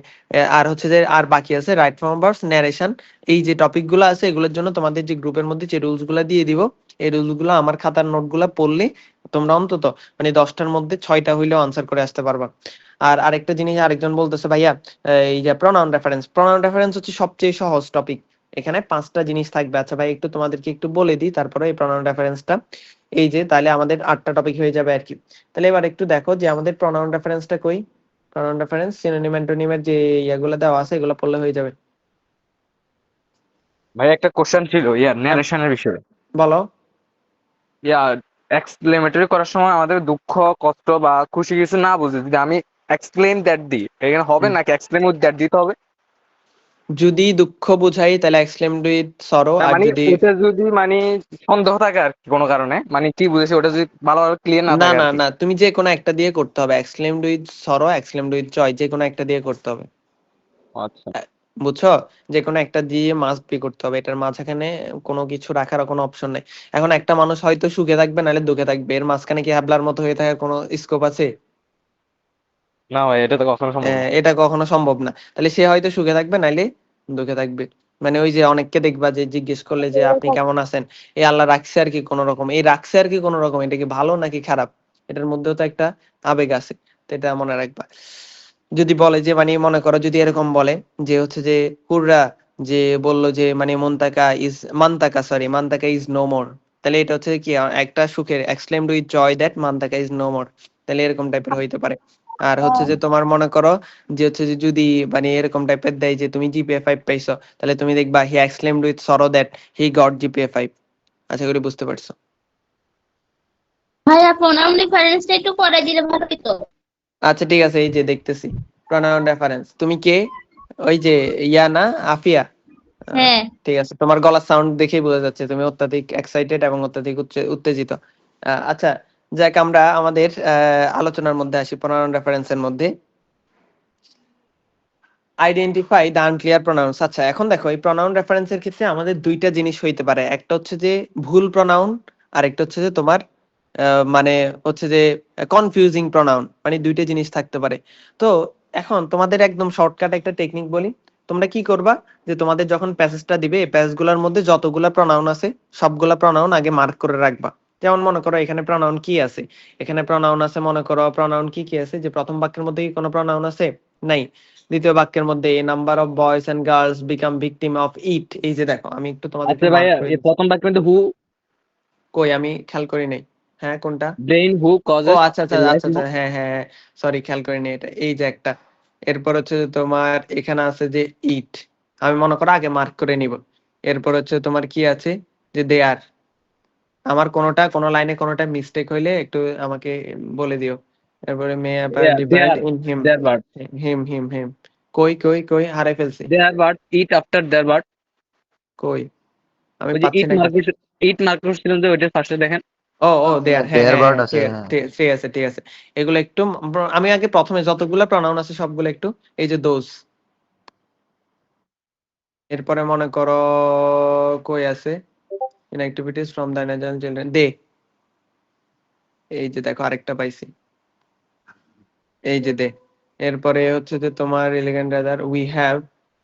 আর হচ্ছে যে আর বাকি আছে রাইট ফর্ম ভার্বস, ন্যারেশন। এই যে টপিক গুলো আছে এগুলোর জন্য তোমাদের যে গ্রুপের মধ্যে যে রুলস গুলা দিয়ে দিব, এই রুলস গুলো আমার খাতার নোট গুলা পড়লে তোমরা অন্তত মানে 10টার মধ্যে 6টা হইলেও আনসার করে আসতে পারবা। আর আরেকটা জিনিস আরেকজন বলতেছে ভাইয়া, এই যে প্রনাউন রেফারেন্স হচ্ছে সবচেয়ে সহজ টপিক। এখানে 5টা জিনিস থাকবে। আচ্ছা ভাই একটু তোমাদেরকে একটু বলে দিই তারপরে এই প্রনাউন রেফারেন্সটা। এই যে তাহলে আমাদের 8টা টপিক হয়ে যাবে আর কি। তাহলে এবার একটু দেখো যে আমাদের প্রনাউন রেফারেন্সটা কই। প্রনাউন রেফারেন্স সিনোনিম অ্যান্টোনিমের যে ইয়াগুলো দেওয়া আছে এগুলো পড়লে হয়ে যাবে। ভাই একটা কোশ্চেন ছিল ন্যারেশনের বিষয়ে। বলো। এক্সপ্লেনেটরি করার সময় আমাদের দুঃখ কষ্ট বা খুশি কিছু না বুঝে যদি আমি এক্সপ্লেন দ্যাট দিই, এখানে হবে নাকি এক্সপ্লেন উইথ দ্যাট দিতে হবে? যদি দুঃখ বোঝাই তাহলে এক্সক্লেমড উইথ সরো, আর মানে যদি ওটা যদি মানে সন্দেহ থাকে আর কি কোনো কারণে, মানে কি বুঝেছি ওটা যদি ভালোভাবে ক্লিয়ার না না থাকে না আর কি। না তুমি যে কোনো একটা দিয়ে করতে হবে। Exclaimed with sorrow, exclaimed with joy, যে কোনো একটা দিয়ে করতে হবে। আচ্ছা। বুঝছো? যে কোনো একটা দিয়ে মাস্ট বি করতে হবে। এটার মাঝখানে কোনো কিছু রাখার কোনো অপশন নেই। এখন একটা মানুষ হয়তো সুখে থাকবে নাহলে দুঃখে থাকবে, এর মাঝখানে কি হ্যাবলার মতো হয়ে থাকার কোনো স্কোপ আছে? না ভাই, এটা তো কখনো সম্ভব না। এটা কখনো সম্ভব না। তাহলে সে হয়তো সুখে থাকবে নাইলে দুঃখে থাকবে। মানে ওই যে অনেককে দেখবা যে জিজ্ঞেস করলে যে আপনি কেমন আছেন, এই আল্লাহ রাখছে আর কি কোন রকম, এই রাখছে আর কি কোন রকম, এটা কি ভালো নাকি খারাপ? এটার মধ্যেও তো একটা আবেগ আছে। তো এটা মনে রাখবা। যদি বলে যে মানে মনে করো যদি এরকম বলে যে হচ্ছে যে হুররা যে বললো যে মানে মান্তাকা ইজ নো মোর, তাহলে এটা হচ্ছে কি একটা সুখের এক্সক্লেমড উইথ জয় দ্যাট মান্তাকা ইজ নো মোর। তাহলে এরকম টাইপের হইতে পারে। আর হচ্ছে যে তোমার মনে করো যে হচ্ছে যে যদি মানে এরকম টাইপের দেয় যে তুমি জিপিএ 5 পাইছো, তাহলে তুমি দেখবা he exclaimed with sorrow that he got GPA 5। আশা করি বুঝতে পারছো। ভাইয়া প্রোনাউন ডিফারেন্সটা একটু করে দিলে ভালো হতো। আচ্ছা ঠিক আছে, এই যে দেখতেছি প্রনাউন রেফারেন্স। তুমি কে? ওই যে ইয়া না, আফিয়া? আহ, হ্যাঁ ঠিক আছে, তোমার গলার সাউন্ড দেখেই বোঝা যাচ্ছে তুমি অত্যাধিক এক্সাইটেড এবং অত্যাধিক উত্তেজিত। আচ্ছা, যাক আমরা আমাদের আলোচনার মধ্যে আসি। প্রনাউন রেফারেন্সের মধ্যে আইডেন্টিফাই দ্য আনক্লিয়ার প্রনাউন্স। আচ্ছা এখন দেখো এই প্রনাউন রেফারেন্সের ক্ষেত্রে আমাদের দুইটা জিনিস হইতে পারে। একটা হচ্ছে যে ভুল প্রনাউন, আর একটা হচ্ছে যে তোমার মানে হচ্ছে যে কনফিউজিং প্রনাউন, মানে দুইটা জিনিস থাকতে পারে। তো এখন তোমাদের একদম শর্টকাট একটা টেকনিক বলি। তোমরা কি করবা যে তোমাদের যখন প্যাসেজটা দিবে এই প্যাসেজগুলোর মধ্যে যতগুলা প্রনাউন আছে সবগুলা প্রনাউন আগে মার্ক করে রাখবা। যেমন মনে করো এখানে প্রনাউন কি আছে, এখানে প্রনাউন আছে, মনে করো প্রনাউন কি কি আছে, যে প্রথম বাক্যের মধ্যে কি কোনো প্রনাউন আছে? নাই। দ্বিতীয় বাক্যের মধ্যে a number of boys and girls become victim of it. এই যে দেখো আমি একটু তোমাদেরকে আচ্ছা মার্ক ভাইয়া, করে এই দিচ্ছি। প্রথম বাক্য কিন্তু হু, কই আমি খেয়াল করি নাই। হ্যাঁ কোনটা? ব্রেইন হু ও কজেস আচ্ছা আচ্ছা লাইফ আচ্ছা আচ্ছা, হ্যাঁ হ্যাঁ হ্যাঁ, সরি খেয়াল করিনি এটা। এই যে একটা। এরপর হচ্ছে যে তোমার এখানে আছে যে ইট, আমি মনে করো আগে মার্ক করে নিব। এরপর হচ্ছে তোমার কি আছে যে দে আর। আমার কোনোটা কোনো লাইনে কোনোটা মিস্টেক হইলে একটু আমাকে বলে দিও। এরপরে may divide their in him. Their bird, him him him. কই কই কই হারাই ফেলছি। Their bird it after their bird. কই আমি ওই যে পাচ্ছি না কেন? ইট মার্ক করছিলাম যে ওইটার ফার্স্টে দেখেন। ও ও দেয়ার, হ্যাঁ দেয়ার হ্যাঁ বার্ড হ্যাঁ, আছে, ঠিক আছে হ্যাঁ। ঠিক আছে ঠিক আছে। এগুলো একটু আমি আগে প্রথমে যতগুলো প্রনাউন আছে সবগুলো একটু, এই যে দোজ। এরপরে মনে করো কই আছে ইনঅ্যাক্টিভিটিস ফ্রম দ্য নেজার চিলড্রেন দে। এই যে দেখো আরেকটা পাইছি, এই যে দে। এরপরে হচ্ছে যে তোমার elegant rather we have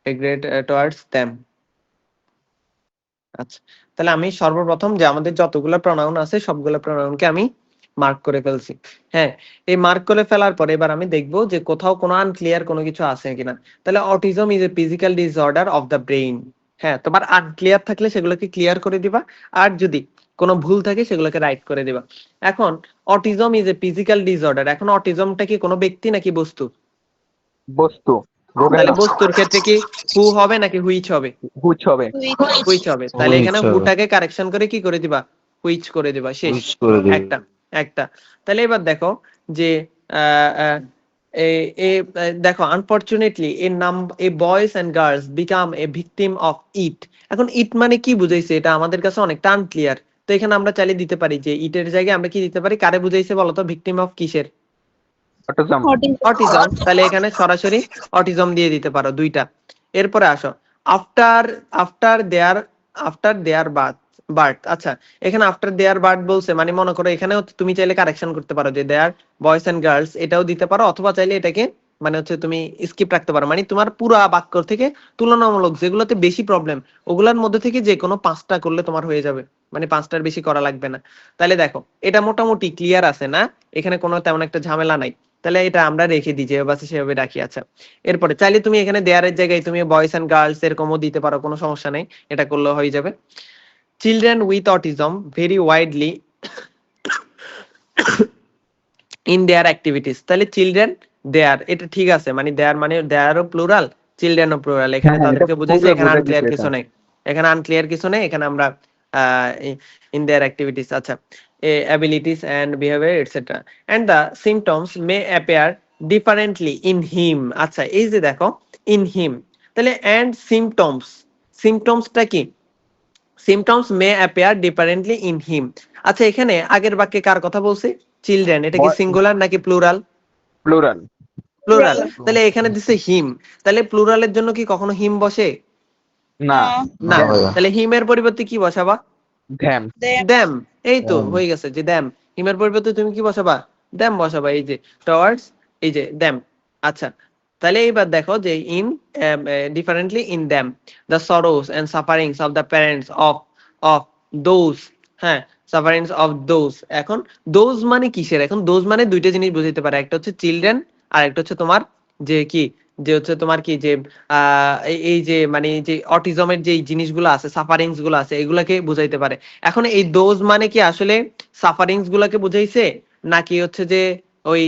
a great towards them. আচ্ছা, তাহলে আমি সর্বপ্রথম যে আমাদের যতগুলো প্রনাউন আছে সবগুলো প্রনাউনকে আমি মার্ক করে ফেলছি। হ্যাঁ, এই মার্ক করে ফেলার পরে এবার আমি দেখবো যে কোথাও কোনো আনক্লিয়ার কোনো কিছু আছে কিনা। তাহলে autism is a physical disorder of the brain. হ্যাঁ, তোমার আনক্লিয়ার থাকলে সেগুলোকে ক্লিয়ার করে দিবা, আর যদি কোনো ভুল থাকে সেগুলোকে রাইট করে দিবা। এখন autism is a physical disorder, এখন অটিজমটা কি কোনো ব্যক্তি নাকি বস্তু? বস্তু, রোগের তাহলে নাম। বস্তুর ক্ষেত্রে কি হু হবে নাকি হুইচ হবে? হুচ হবে। হুইচ হবে। তাহলে হুইচ এখানে হবে। হুটাকে কারেকশন করে কি করে দিবা? হুইচ করে দিবা, শেষ। উইচ করে দিবে। একটা একটা। তাহলে এবার দেখো যে আহ, আহ, দেখো unfortunately a boys and girls become a victim of it. এখন ইট মানে কি বুঝাইছে এটা আমাদের কাছে অনেকটা আনক্লিয়ার। তো এখানে আমরা চাইলে দিতে পারি যে ইটের জায়গায় আমরা কি দিতে পারি, কারে বুঝাইছে বলতো, ভিকটিম অফ কিসের? অটিজম। অটিজম। তাহলে এখানে সরাসরি অটিজম দিয়ে দিতে পারো দুইটা। এরপরে আসো after after their after their birth. আচ্ছা, এখানে আফটার দেয়ার বার্থ বলছে, মানে মনে করো এখানেও তুমি চাইলে কারেকশন করতে পারো যে দেয়ার বয়েজ এন্ড গার্লস, এটাও দিতে পারো, অথবা চাইলে এটাকে মানে হচ্ছে তুমি স্কিপ রাখতে পারো, মানে তোমার পুরা বাক্য থেকে তুলনামূলক যেগুলোতে বেশি প্রবলেম ওগুলোর মধ্যে থেকে যে কোনো 5টা করলে তোমার হয়ে যাবে, মানে 5টার বেশি করা লাগবে না। তাহলে দেখো এটা মোটামুটি ক্লিয়ার আছে না, এখানে কোনো তেমন একটা ঝামেলা নাই। তাহলে এটা আমরা রেখে দিই যেভাবে আছে সেভাবে রাখি। আচ্ছা, এরপরে চাইলে তুমি এখানে দেয়ারের জায়গায় তুমি বয়েজ এন্ড গার্লস এরকমও দিতে পারো, কোনো সমস্যা নেই, এটা করলেও হয়ে যাবে। Children with autism very widely in their activities. তাহলে চিলড্রেন দেয়ার, এটা ঠিক আছে, মানে দেয়ার মানে দেয়ারও প্লুরাল, চিলড্রেনও প্লুরাল, এখানে হ্যাঁ, এটা তাদেরকে বুঝাইছে, পুরো এখানে বুঝাই আনক্লিয়ার দিছে কিছু এটা। নেই, এখানে আনক্লিয়ার কিছু নেই, এখানে আমরা ইন দেয়ার অ্যাক্টিভিটিস। আচ্ছা, abilities and behavior etc. and the symptoms may appear differently in him। আচ্ছা, এই যে দেখো in him, তাহলে and symptomsটা কি? symptoms may appear differently in him। আচ্ছা, এখানে আগের বাক্যে কার কথা বলছে? চিলড্রেন। এটা কি সিঙ্গুলার নাকি প্লুরাল? প্লুরাল। প্লুরাল। তাহলে এখানে দিছে হিম, তাহলে প্লুরালের জন্য কি কখনো হিম বসে? না, না। না ভাইয়া। তাহলে হিমের পরিবর্তে কি বসাবা? ধ্যাম। দ্যাম। এই তো দ্যাম। হয়ে গেছে যে দ্যাম। হিমের পরিবর্তে তুমি কি বসাবা? দ্যাম বসাবা, এই যে টুয়ার্ডস, এই যে দ্যাম। আচ্ছা, তাহলে এইবার দেখো যে in differently in them the sorrows and sufferings of the parents of of those. হ্যাঁ, সাফারিংস অফ দোজ। এখন দোজ মানে কিসের? এখন দোজ মানে দুইটা জিনিস বুঝাইতে পারে, একটা হচ্ছে চিলড্রেন আর একটা হচ্ছে তোমার যে কি, যে হচ্ছে তোমার কি যে এই যে মানে যে অটিজমের যে জিনিসগুলো আছে, সাফারিংস গুলো আছে, এগুলাকে বুঝাইতে পারে। এখন এই দোজ মানে কি আসলে সাফারিংস গুলাকে বুঝাইছে, নাকি হচ্ছে যে ওই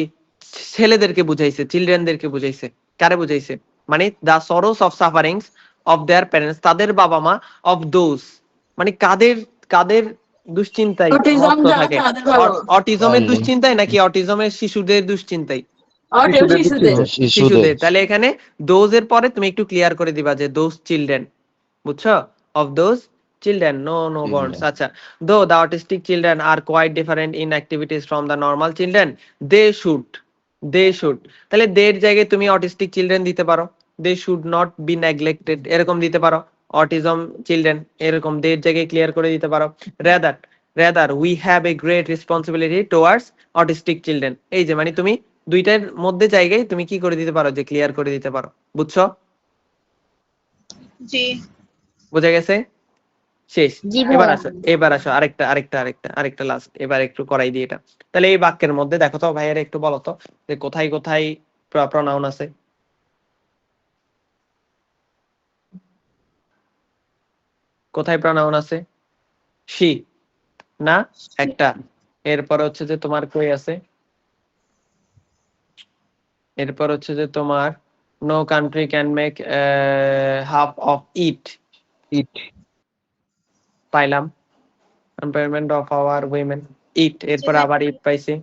ছেলেদেরকে বুঝাইছে, চিলড্রেনদেরকে বুঝাইছে? কারে বুঝাইছে? মানে the sorrows of sufferings of their parents, তাদের বাবা মা, অফ দোজ মানে কাদের কাদের দুশ্চিন্তায় মত্ত থাকে? অটিজমের দুশ্চিন্তায় নাকি অটিজমের শিশুদের দুশ্চিন্তায়? শিশুদের। শিশুদের। তাহলে এখানে দোজ এর পরে তুমি একটু ক্লিয়ার করে দিবা যে দোজ চিলড্রেন, বুঝছো? Of those children, no bonds. আচ্ছা, though the autistic children are quite different in activities from the normal children, they should তাহলে দের জায়গায় তুমি অটিস্টিক চিলড্রেন দিতে পারো, they should not be neglected এরকম দিতে পারো, অটিজম চিলড্রেন এরকম দের জায়গায় ক্লিয়ার করে দিতে পারো। Rather we have a great responsibility towards autistic children, এই যে মানে তুমি দুইটার মধ্যে জায়গায় তুমি কি করে দিতে পারো, যে ক্লিয়ার করে দিতে পারো। বুঝছো? জি। বুঝা গেছে? শেষ। জি এবার ভাইয়া। আসো আরেকটা লাস্ট, এবার একটু করাই দিই এটা। তাহলে এই বাক্যের মধ্যে দেখো তো ভাইয়েরা একটু বলো তো যে কোথায় কোথায় প্রনাউন আছে? কোথায় প্রনাউন আছে? শি না একটা, এরপর হচ্ছে যে তোমার কই আছে, এরপর হচ্ছে যে তোমার no country can make half of it, it. পাইলাম। Empowerment of our women, it, এরপর আবার ইট পাইছি।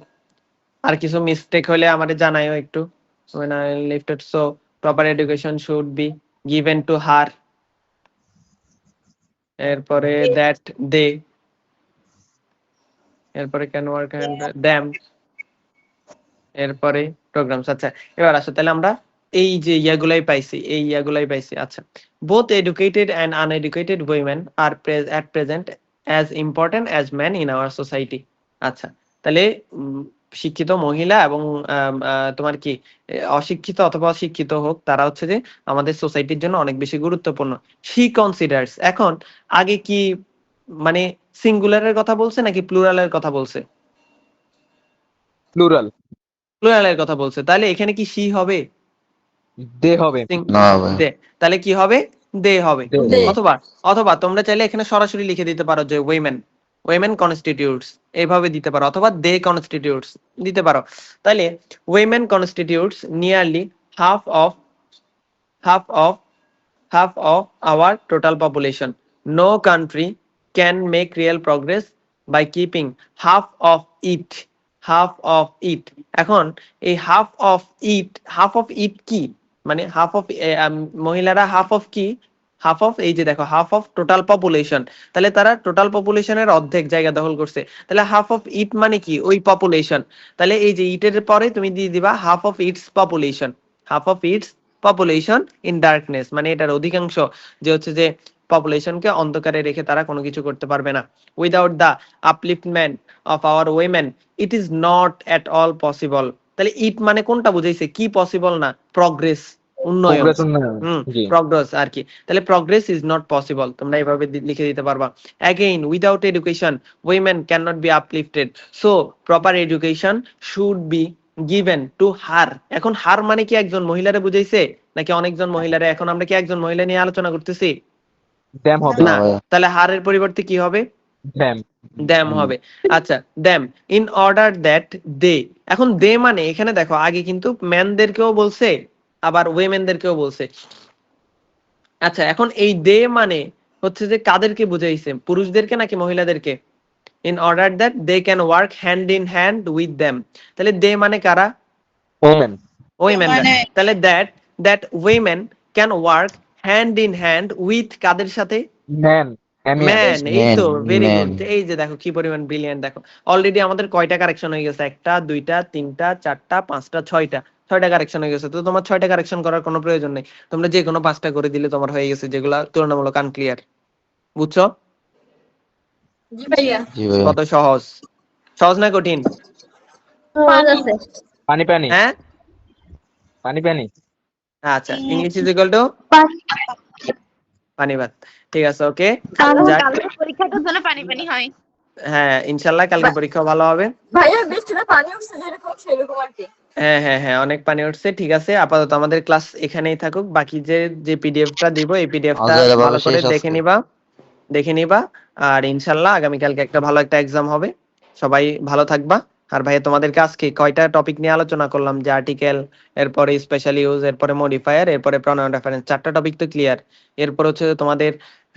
আর কিছু মিস্টেক হলে আমাদের জানাইও একটু। when I lifted, so proper education should be given to her, এরপরে that they, এরপরে can work and them, এরপরে programs। আচ্ছা, এবার আসো তাহলে আমরা এই যে ইয়াগুলাই পাইছি। আচ্ছা, both educated and uneducated women are at present as important as men in our society। আচ্ছা, তাহলে শিক্ষিত মহিলা এবং তোমার কি অশিক্ষিত অথবা শিক্ষিত হোক, তারা হচ্ছে যে আমাদের সোসাইটির জন্য অনেক বেশি গুরুত্বপূর্ণ। she considers, এখন আগে কি মানে সিঙ্গুলারের কথা বলছে নাকি প্লুরালের কথা বলছে? প্লুরাল। প্লুরালের কথা বলছে, তাহলে এখানে কি she হবে? দে হবে। না ভাই। দে, তাহলে কি হবে? দে হবে। দে। অথবা অথবা তোমরা চাইলে এখানে সরাসরি লিখে দিতে পারো যে উইমেন কনস্টিটিউটস, এইভাবে দিতে পারো, অথবা দে কনস্টিটিউটস দিতে পারো। তাহলে women constitutes nearly half of half of half of our total population. No country can make real progress by keeping half of it half of it. এখন এই হাফ অফ ইট কি, মানে হাফ অফ মহিলারা half of কি, half of এই যে দেখো half of total population, তাহলে তারা টোটাল পপুলেশনের অর্ধেক জায়গা দখল করছে, তাহলে হাফ অফ ইট মানে কি ওই পপুলেশন, তাহলে এই যে ইটের পরে তুমি দিয়ে দিবা half of its population, half of its population in darkness, মানে এটার অধিকাংশ যে হচ্ছে যে পপুলেশনকে অন্ধকারে রেখে তারা কোনো কিছু করতে পারবে না। Without the আপলিফটমেন্ট of our women it is not at all possible, তাহলে ইট মানে কোনটা বুঝাইছে, কি পসিবল না, প্রগ্রেস, উন্নয়ন, প্রোগ্রেস উন্নয়ন। জি প্রগ্রেস আর কি, তাহলে প্রগ্রেস ইজ নট পসিবল, তোমরা এইভাবে লিখে দিতে পারবা। Again without education women can not be uplifted, so proper education should be given to her. এখন হার মানে কি একজন মহিলারে বুঝাইছে নাকি অনেকজন মহিলারে? এখন আমরা কি একজন মহিলা নিয়ে আলোচনা করতেছি? ড্যাম হবে না, তাহলে হারের পরিবর্তে কি হবে? ড্যাম দ্যাম হবে। আচ্ছা, dam in order that they, এখন দে মানে এখানে দেখো আগে কিন্তু ম্যানদেরকেও বলছে আবার ওয়েমেনদেরকেও বলছে। আচ্ছা, এখন এই দে মানে হচ্ছে যে কাদেরকে বুঝাইছে, পুরুষদেরকে নাকি মহিলাদেরকে? In order that they can work hand in hand with them, তাহলে দে মানে কারা? Women women. মানে তাহলে that women can work hand in hand with কাদের সাথে? Man man. এই তো Man, ভেরি man. গুড, এই যে দেখো কি পরিমাণ ব্রিলিয়ান্ট, দেখো অলরেডি আমাদের কয়টা কারেকশন হয়ে গেছে, একটা দুইটা তিনটা চারটা পাঁচটা ছয়টা কারেকশন হয়ে গেছে। তো তোমার 6টা কারেকশন করার কোনো প্রয়োজন নেই, তোমরা যে কোনো 5টা করে দিলে তোমার হয়ে গেছে, যেগুলা তুলনামূলক আনক্লিয়ার। বুঝছো জি ভাইয়া। কত সহজ? সহজ না কঠিন? সহজ আছে। পানি পানি হ্যাঁ, পানি পানি আচ্ছা, ইংলিশ ইজ ইকুয়াল টু পানি ভাত। ঠিক আছে, ওকে। কালকে পরীক্ষাটার জন্য পানি পানি হয়। হ্যাঁ, ইনশাল্লাহ কালকে পরীক্ষা ভালো হবে। ভাইয়া বৃষ্টিতে পানি উঠছে যেরকম সেরকম আর কি। হ্যাঁ হ্যাঁ হ্যাঁ, অনেক পানি উঠছে। ঠিক আছে, আপাতত আমাদের ক্লাস এখানেই থাকুক, বাকি যে পিডিএফটা দিব এই পিডিএফটা আজকে ভালো করে শেষ দেখে আজকে। নিবা। আর ইনশাল্লাহ আগামীকালকে একটা ভালো একটা এক্সাম হবে, সবাই ভালো থাকবা। আর ভাইয়া তোমাদেরকে আজকে কয়টা টপিক নিয়ে আলোচনা করলাম, যে আর্টিকেল, এরপরে স্পেশাল ইউজ, এরপরে মডিফায়ার, এরপরে প্রনাউন রেফারেন্স, 4টা টপিক তো ক্লিয়ার। এরপর হচ্ছে তোমাদের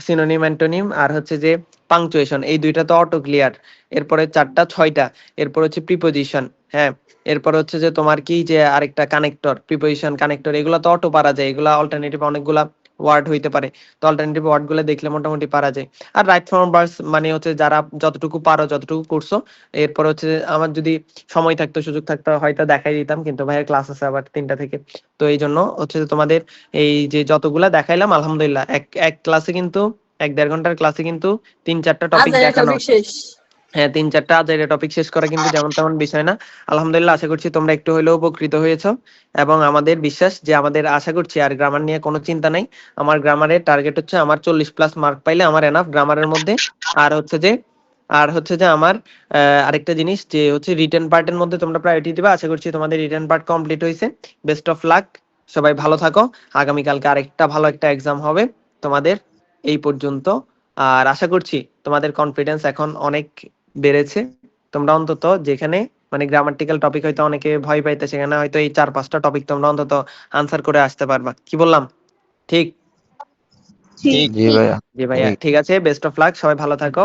সিনোনিম অ্যান্টোনিম আর হচ্ছে যে পাংচুয়েশন, এই দুইটা তো অটো ক্লিয়ার। এরপরে 6টা, এরপর হচ্ছে প্রিপোজিশন, হ্যাঁ, এরপর হচ্ছে যে তোমার কি যে আরেকটা কানেক্টর, প্রিপোজিশন কানেক্টর, এগুলা তো অটো পারা যায়, এগুলা অল্টারনেটিভ অনেকগুলা ওয়ার্ড হইতে পারে, তো অল্টারনেটিভ ওয়ার্ড গুলো দেখলে মোটামুটি পারা যায়। আর রাইট ফর্ম ভার্স মানে হচ্ছে যারা যতটুকু পারো যতটুকু করছো। এরপর হচ্ছে আমার যদি সময় থাকতো সুযোগ থাকতো হয়তো দেখাই দিতাম, কিন্তু ভাইয়ের ক্লাস আছে আবার 3টা থেকে, তো এই জন্য হচ্ছে যে তোমাদের এই যে যতগুলা দেখাইলাম আলহামদুলিল্লাহ এক ক্লাসে কিন্তু 1-1.5 ঘন্টার ক্লাসে কিন্তু 3-4টা টপিক আজ দেখানো, টপিক শেষ। হ্যাঁ 3-4টা আজাইরা টপিক শেষ করা কিন্তু যেমন তেমন বিষয় না। আলহামদুলিল্লাহ, আশা করছি তোমরা একটু হলেও উপকৃত হয়েছো, এবং আমাদের বিশ্বাস যে আমাদের আশা করছি আর গ্রামার নিয়ে কোনো চিন্তা নাই। আমার গ্রামারের টার্গেট হচ্ছে আমার 40+ মার্ক পাইলে আমার এনাফ গ্রামারের মধ্যে। আর হচ্ছে যে আমার আরেকটা জিনিস যে হচ্ছে রিটেন পার্টের মধ্যে তোমরা প্রায়োরিটি দিবা। আশা করছি তোমাদের রিটেন পার্ট কমপ্লিট হয়েছে। বেস্ট অফ লাক, সবাই ভালো থাকো। আগামীকালকে আরেকটা ভালো একটা এক্সাম হবে তোমাদের। এই পর্যন্ত। আর আশা করছি তোমাদের কনফিডেন্স এখন অনেক বেড়েছে, তোমরা অন্তত যেখানে মানে গ্রামাটিক্যাল টপিক হয়তো অনেকে ভয় পাইতে, সেখানে হয়তো এই 4-5টা টপিক তোমরা অন্তত আনসার করে আসতে পারবা। কি বললাম ঠিক? ঠিক জি ভাইয়া। জি ভাইয়া, ঠিক আছে, বেস্ট অফ লাক, সবাই ভালো থাকো।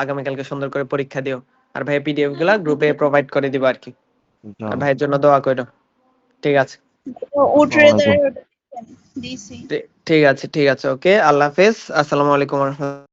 আগামীকালকে সুন্দর করে পরীক্ষা দিও। আর ভাই পিডিএফ গুলা গ্রুপে প্রোভাইড করে দিবা আর কি। আর ভাইয়ের জন্য দোয়া করো। ঠিক আছে, উঠরে দিছি। ঠিক আছে, ওকে, আল্লাহ হাফেজ, আসসালামু আলাইকুম ওয়া রাহমাতুল্লাহ।